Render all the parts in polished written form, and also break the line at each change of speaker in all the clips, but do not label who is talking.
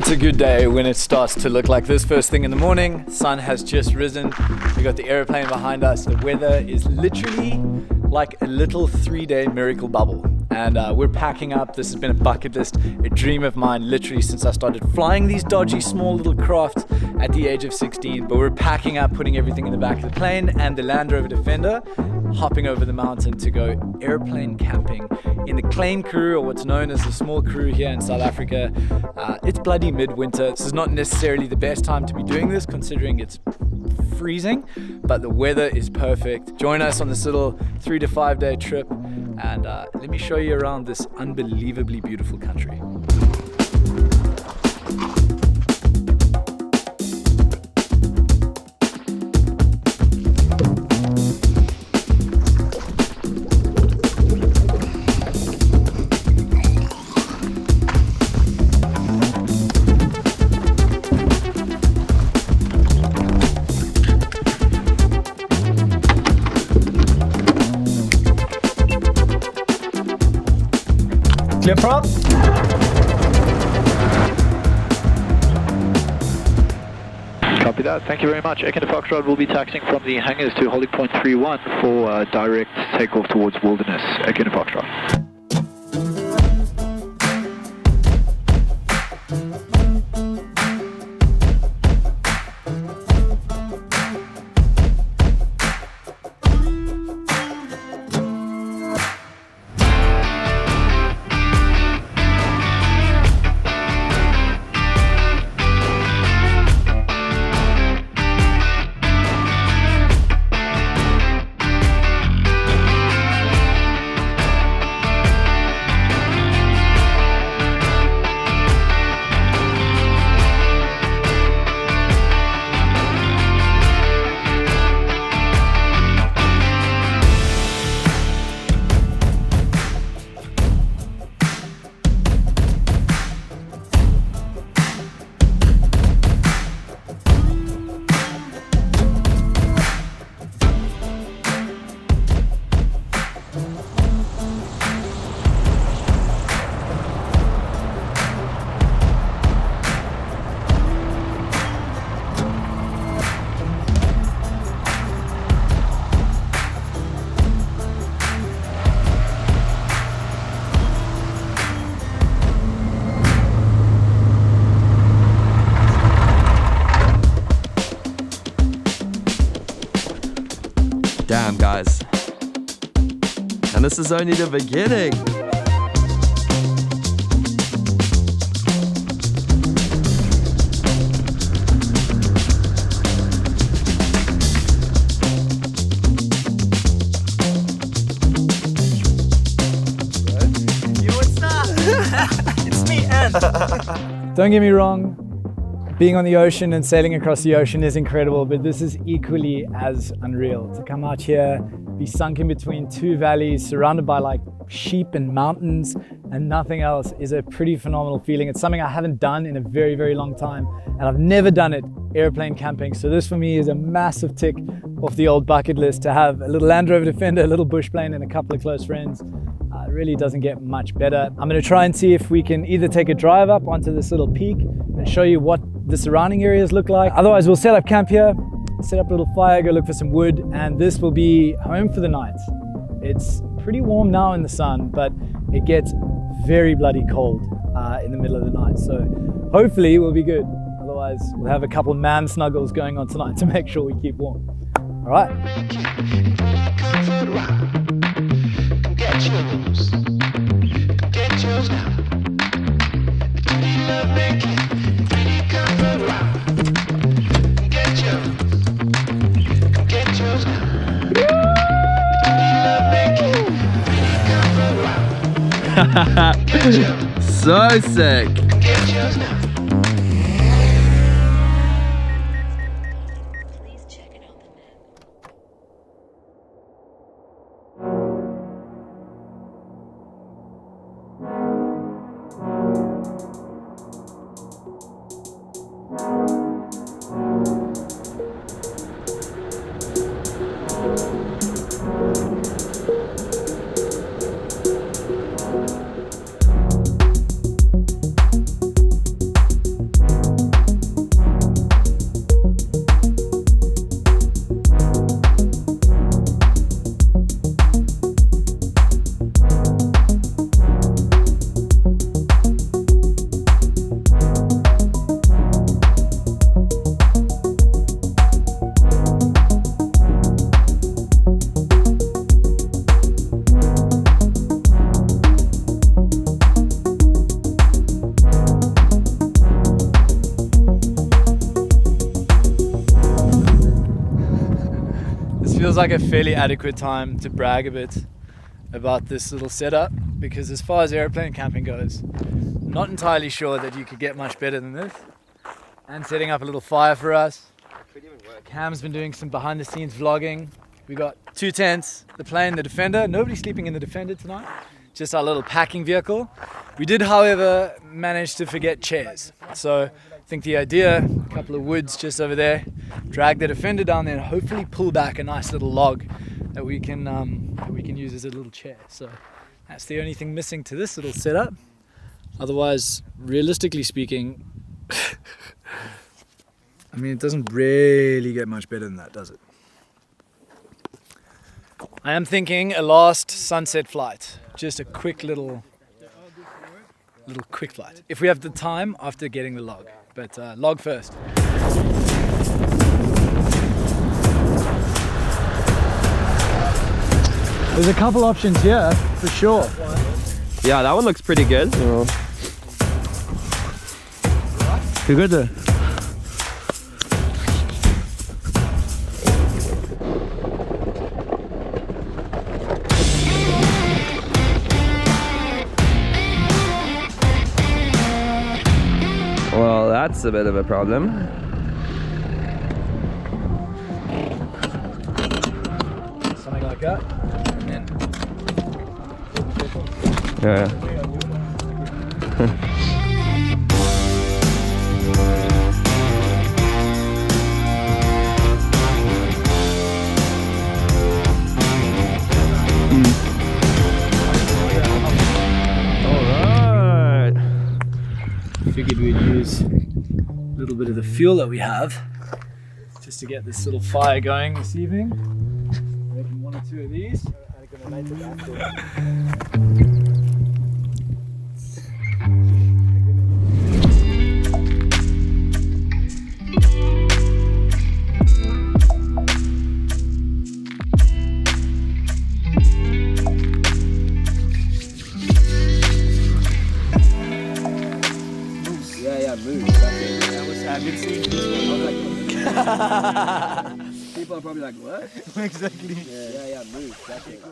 It's a good day when it starts to look like this first thing in the morning. Sun has just risen. We got the airplane behind us. The weather is literally like a little 3-day miracle bubble. And we're packing up. This has been a bucket list, a dream of mine literally since I started flying these dodgy small little crafts at the age of 16. But we're packing up, putting everything in the back of the plane and the Land Rover Defender, hopping over the mountain to go airplane camping in the Claim Crew, or what's known as the small crew here in South Africa. It's bloody midwinter. This is not necessarily the best time to be doing this considering it's freezing, but the weather is perfect. Join us on this little 3 to 5 day trip and let me show you around this unbelievably beautiful country. Clear prop.
Copy that. Thank you very much. Echo Foxtrot will be taxiing from the hangars to holding point 31 for direct takeoff towards Wilderness. Echo Foxtrot.
Damn, guys. And this is only the beginning.
Yo, what's up? It's me, Ant. Don't get me wrong. Being on the ocean and sailing across the ocean is incredible, but this is equally as unreal. To come out here, be sunk in between two valleys, surrounded by like sheep and mountains and nothing else is a pretty phenomenal feeling. It's something I haven't done in a very, very long time, and I've never done it airplane camping. So this for me is a massive tick off the old bucket list to have a little Land Rover Defender, a little bush plane and a couple of close friends. It really doesn't get much better. I'm gonna try and see if we can either take a drive up onto this little peak and show you what the surrounding areas look like. Otherwise, we'll set up camp here, set up a little fire, go look for some wood, and this will be home for the night. It's pretty warm now in the sun, but it gets very bloody cold in the middle of the night. So hopefully we'll be good. Otherwise, we'll have a couple of man snuggles going on tonight to make sure we keep warm. All right.
So sick.
Feels like a fairly adequate time to brag a bit about this little setup, because as far as airplane camping goes, I'm not entirely sure that you could get much better than this. And setting up a little fire for us. Cam's been doing some behind the scenes vlogging. We got 2 tents, the plane, the Defender. Nobody's sleeping in the Defender tonight, just our little packing vehicle. We did, however, manage to forget chairs. So I think the idea, a couple of woods just over there, drag the Defender down there and hopefully pull back a nice little log that we can use as a little chair. So that's the only thing missing to this little setup. Otherwise, realistically speaking, I mean, it doesn't really get much better than that, does it? I am thinking a last sunset flight, just a quick little quick flight. If we have the time after getting the log, but log first. There's a couple options here, for sure.
Yeah, that one looks pretty good.
You're good there.
Well, that's a bit of a problem.
Something like that. And
Yeah. Alright.
figured we'd use a little bit of the fuel that we have just to get this little fire going this evening. Making 1 or 2 of these.
People are probably like, what?
Exactly.
Yeah, move. That's it.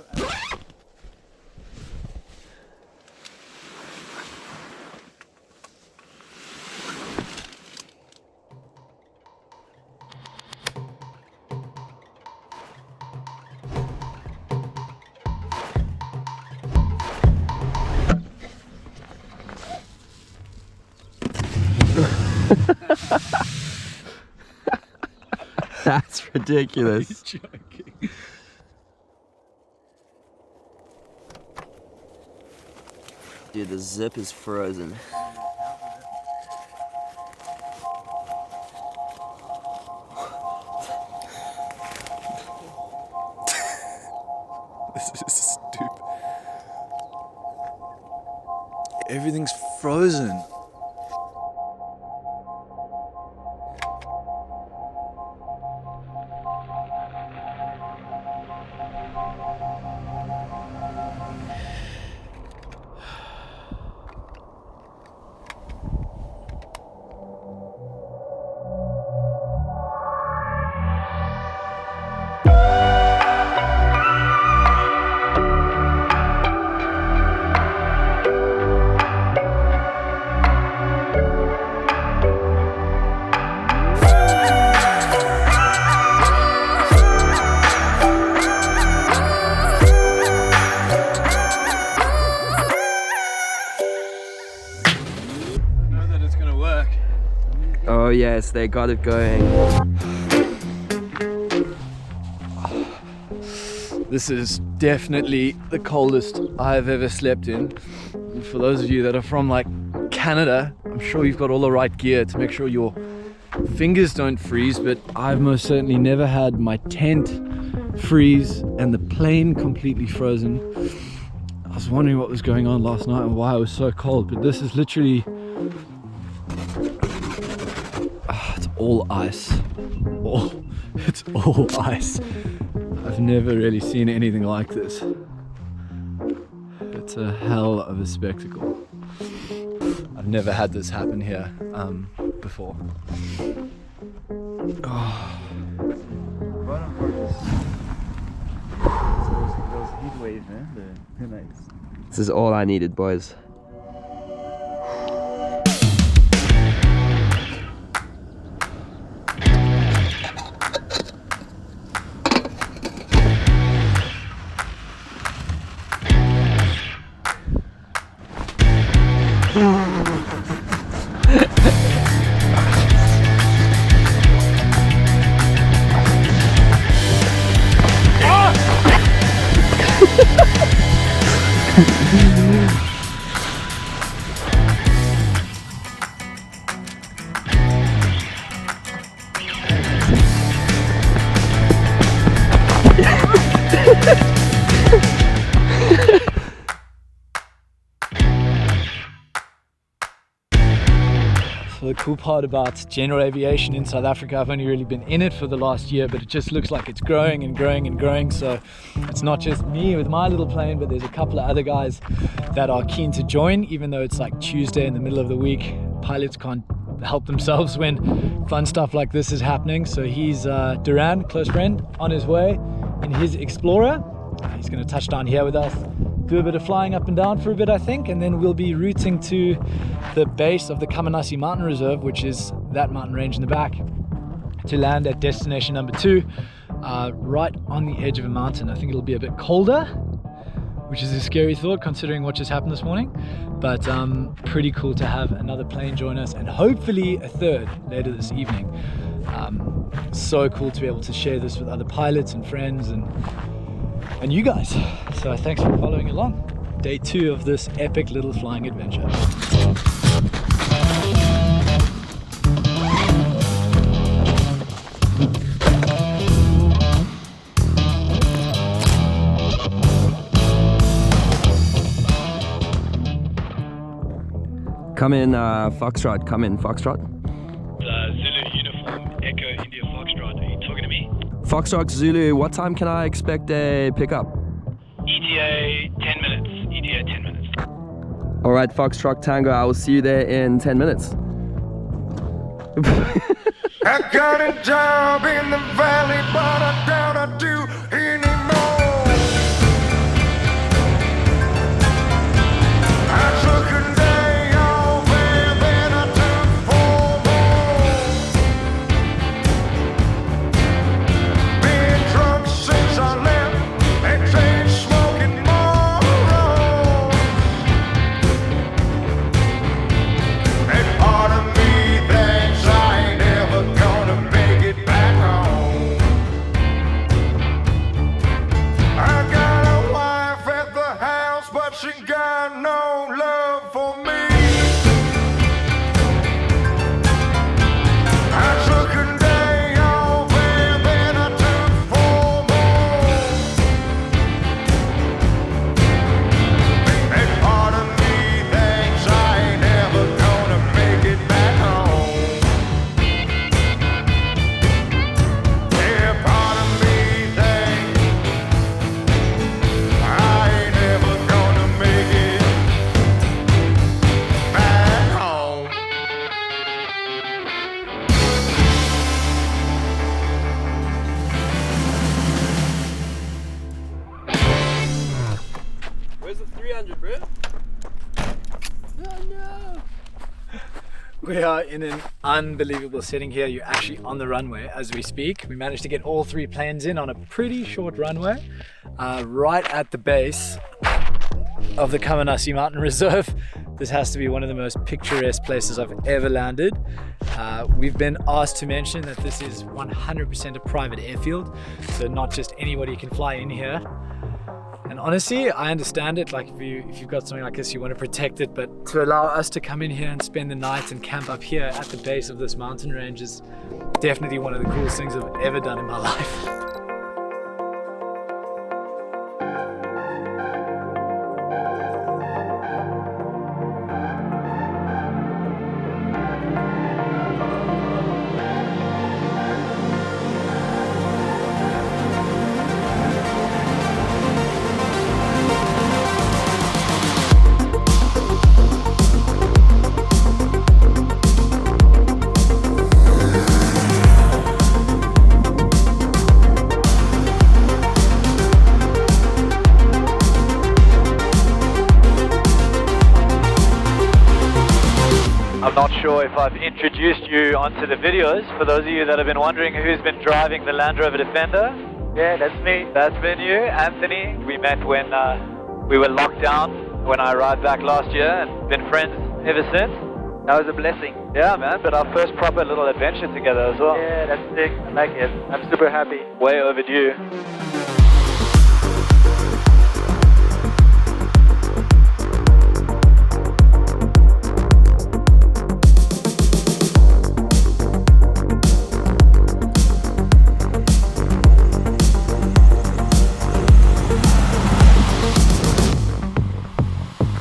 That's ridiculous.
Joking.
Dude, the zip is frozen.
This is stupid. Everything's frozen.
Oh yes, they got it going.
This is definitely the coldest I've ever slept in. And for those of you that are from like Canada, I'm sure you've got all the right gear to make sure your fingers don't freeze, but I've most certainly never had my tent freeze and the plane completely frozen. I was wondering what was going on last night and why it was so cold, but this is literally it's all ice. It's all ice. I've never really seen anything like this. It's a hell of a spectacle. I've never had this happen here before. Oh.
wave, man. The nice.
This is all I needed, boys.
So the cool part about general aviation in South Africa, I've only really been in it for the last year, but it just looks like it's growing and growing and growing. So it's not just me with my little plane, but there's a couple of other guys that are keen to join, even though it's like Tuesday in the middle of the week. Pilots can't help themselves when fun stuff like this is happening. So he's Duran, close friend, on his way in his Explorer. He's going to touch down here with us, do a bit of flying up and down for a bit, I think, and then we'll be routing to the base of the Kamanasi Mountain Reserve, which is that mountain range in the back, to land at destination number 2, right on the edge of a mountain. I think it'll be a bit colder, which is a scary thought considering what just happened this morning, but pretty cool to have another plane join us, and hopefully a third later this evening. So cool to be able to share this with other pilots and friends and you guys. So thanks for following along. Day 2 of this epic little flying adventure.
Come in, Foxtrot. Come in, Foxtrot.
Zulu uniform, Echo India Foxtrot. Are you talking to me?
Foxtrot Zulu, what time can I expect a pickup?
ETA 10 minutes. ETA 10 minutes.
All right, Foxtrot Tango, I will see you there in 10 minutes.
I got a job in the valley, but I doubt I do anymore. I took a day off and then I took 4 more. Been drunk since I left and chain smoking morons. And part of me thinks I ain't ever gonna make it back home. I got a wife at the house, but she got no love for me. I took a day off and then I took 4 more. And part of me thinks I ain't ever gonna make it back home. Yeah, part of me thinks I ain't ever gonna make it back home.
Where's the 300, bro?
We are in an unbelievable setting here. You're actually on the runway as we speak. We managed to get all 3 planes in on a pretty short runway, right at the base of the Kamanasi Mountain Reserve. This has to be one of the most picturesque places I've ever landed. We've been asked to mention that this is 100% a private airfield, so not just anybody can fly in here. And honestly, I understand it. Like if you've got something like this, you want to protect it, but to allow us to come in here and spend the night and camp up here at the base of this mountain range is definitely one of the coolest things I've ever done in my life.
if I've introduced you onto the videos. For those of you that have been wondering who's been driving the Land Rover Defender, yeah, that's me. That's been you, Anthony. We met when we were locked down when I arrived back last year and been friends ever since. That was a blessing. Yeah, man, but our first proper little adventure together as well. Yeah, that's sick. I like it. I'm super happy. Way overdue.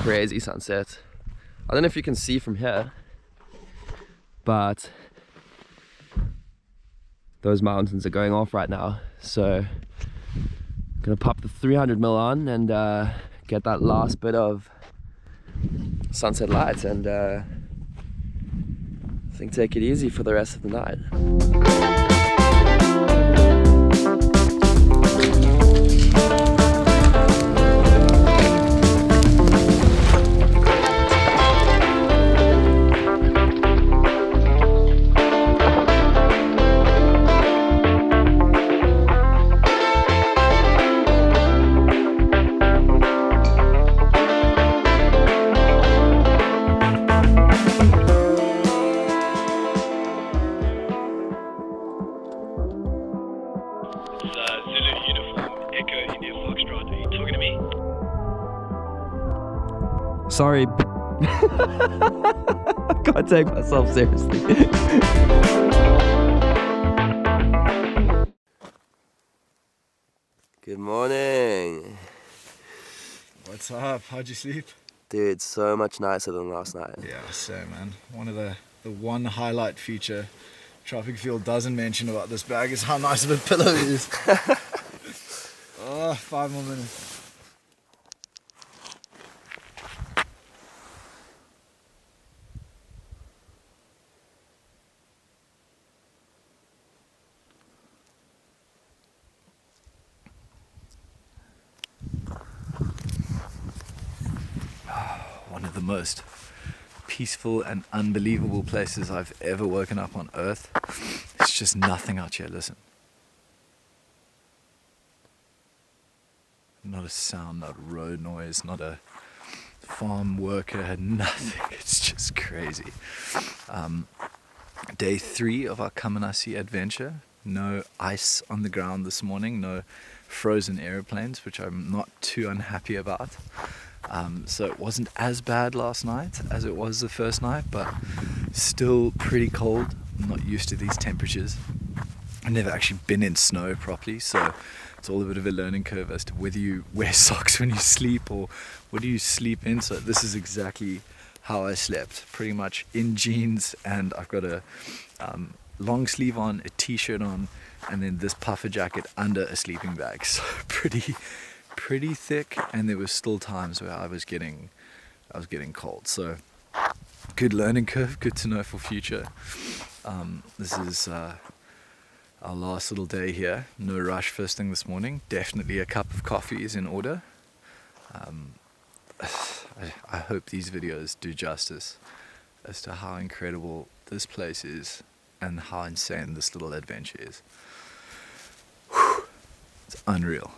Crazy sunset. I don't know if you can see from here, but those mountains are going off right now. So I'm gonna pop the 300mm on and get that last bit of sunset light, and I think take it easy for the rest of the night. Sorry. I can't take myself seriously. Good morning.
What's up? How'd you sleep?
Dude, so much nicer than last night.
Yeah, same, man. One of the one highlight feature Tropicfeel doesn't mention about this bag is how nice of a pillow it is. Oh, 5 more minutes. One of the most peaceful and unbelievable places I've ever woken up on earth. It's just nothing out here, listen. Not a sound, not a road noise, not a farm worker, nothing. It's just crazy. Day 3 of our Kamanasi adventure. No ice on the ground this morning, no frozen airplanes, which I'm not too unhappy about. So it wasn't as bad last night as it was the first night, but still pretty cold. I'm not used to these temperatures. I've never actually been in snow properly, so it's all a bit of a learning curve as to whether you wear socks when you sleep or what do you sleep in. So this is exactly how I slept, pretty much in jeans, and I've got a long sleeve on, a t-shirt on, and then this puffer jacket under a sleeping bag. So pretty thick, and there was still times where I was getting cold. So good learning curve, good to know for future. This is our last little day here. No rush first thing this morning. Definitely a cup of coffee is in order. I hope these videos do justice as to how incredible this place is and how insane this little adventure is. Whew. It's unreal.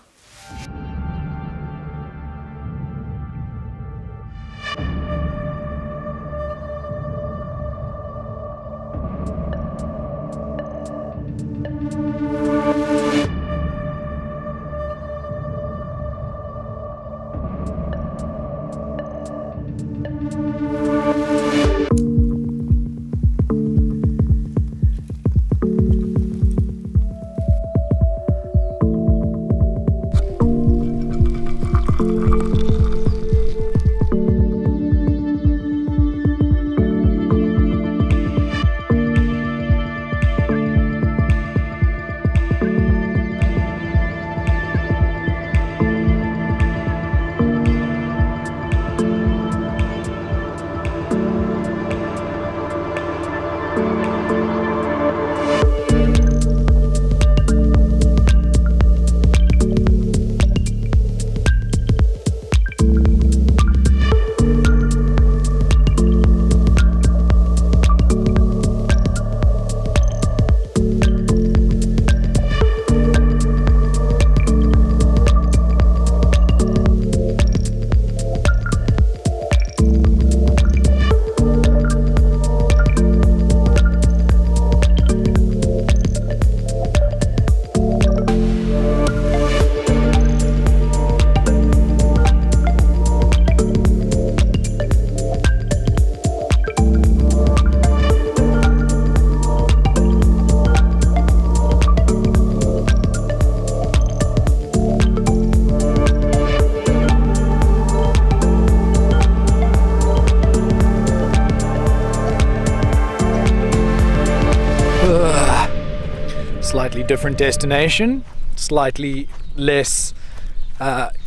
slightly different destination, slightly less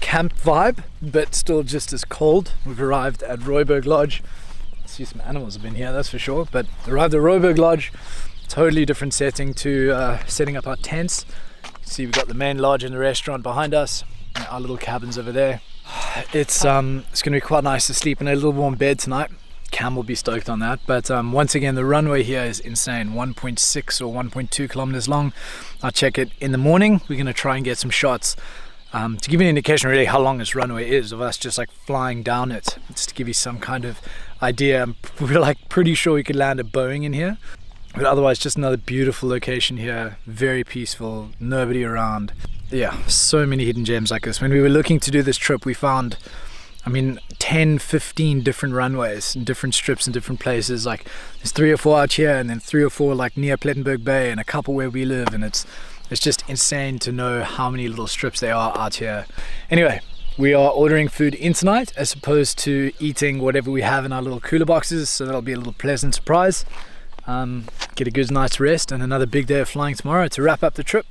camp vibe, but still just as cold. We've arrived at Royberg Lodge. I see some animals have been here, that's for sure, but arrived at Royberg Lodge. Totally different setting to setting up our tents. See, we've got the main lodge and the restaurant behind us, and our little cabins over there. It's going to be quite nice to sleep in a little warm bed tonight. Cam will be stoked on that. But once again, the runway here is insane, 1.6 or 1.2 kilometers long. I'll check it in the morning. We're going to try and get some shots to give you an indication really how long this runway is, of us just like flying down it, just to give you some kind of idea. We're like pretty sure we could land a Boeing in here. But otherwise, just another beautiful location here, very peaceful, nobody around. Yeah, so many hidden gems like this. When we were looking to do this trip, we found, 10, 15 different runways and different strips in different places. Like there's 3 or 4 out here, and then 3 or 4 like near Plettenberg Bay, and a couple where we live. And it's just insane to know how many little strips there are out here. Anyway, we are ordering food in tonight as opposed to eating whatever we have in our little cooler boxes. So that'll be a little pleasant surprise. Get a good night's rest and another big day of flying tomorrow to wrap up the trip.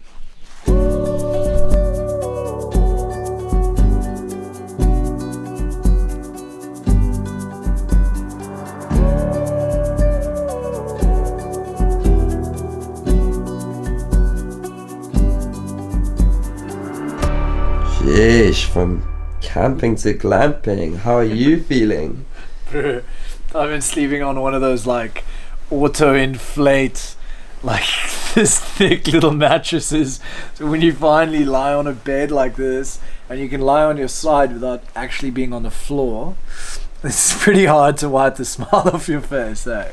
Sheesh, from camping to glamping. How are you feeling?
I've been sleeping on one of those like auto-inflate, like this thick little mattresses. So when you finally lie on a bed like this, and you can lie on your side without actually being on the floor, it's pretty hard to wipe the smile off your face, eh?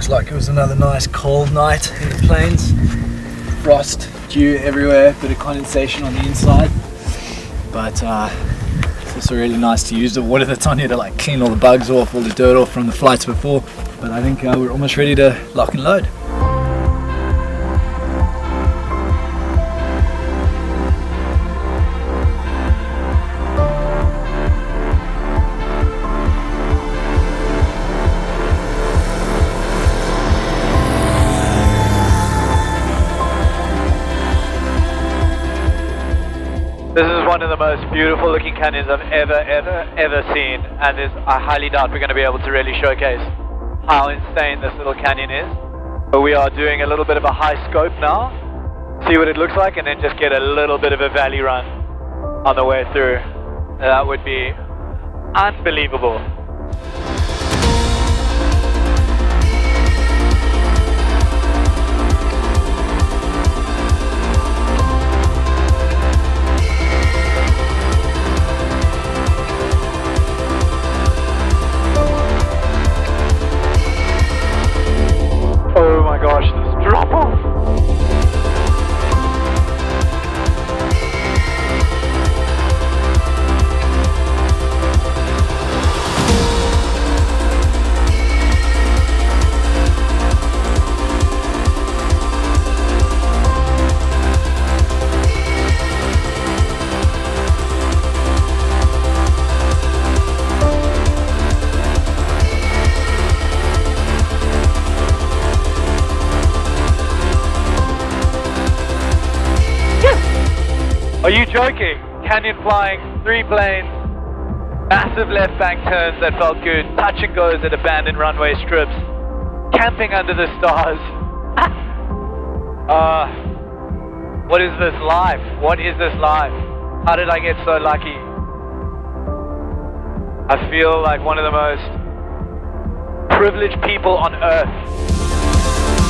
Like it was another nice cold night in the plains. Frost, dew everywhere, bit of condensation on the inside. But it's also really nice to use the water that's on here to like clean all the bugs off, all the dirt off from the flights before. But I think we're almost ready to lock and load.
This is one of the most beautiful looking canyons I've ever seen, and I highly doubt we're going to be able to really showcase how insane this little canyon is. But we are doing a little bit of a high scope now, see what it looks like, and then just get a little bit of a valley run on the way through. That would be unbelievable. Oh my gosh, this drop off! Are you joking? Canyon flying, 3 planes, massive left bank turns that felt good, touch and goes at abandoned runway strips, camping under the stars. What is this life? What is this life? How did I get so lucky? I feel like one of the most privileged people on earth.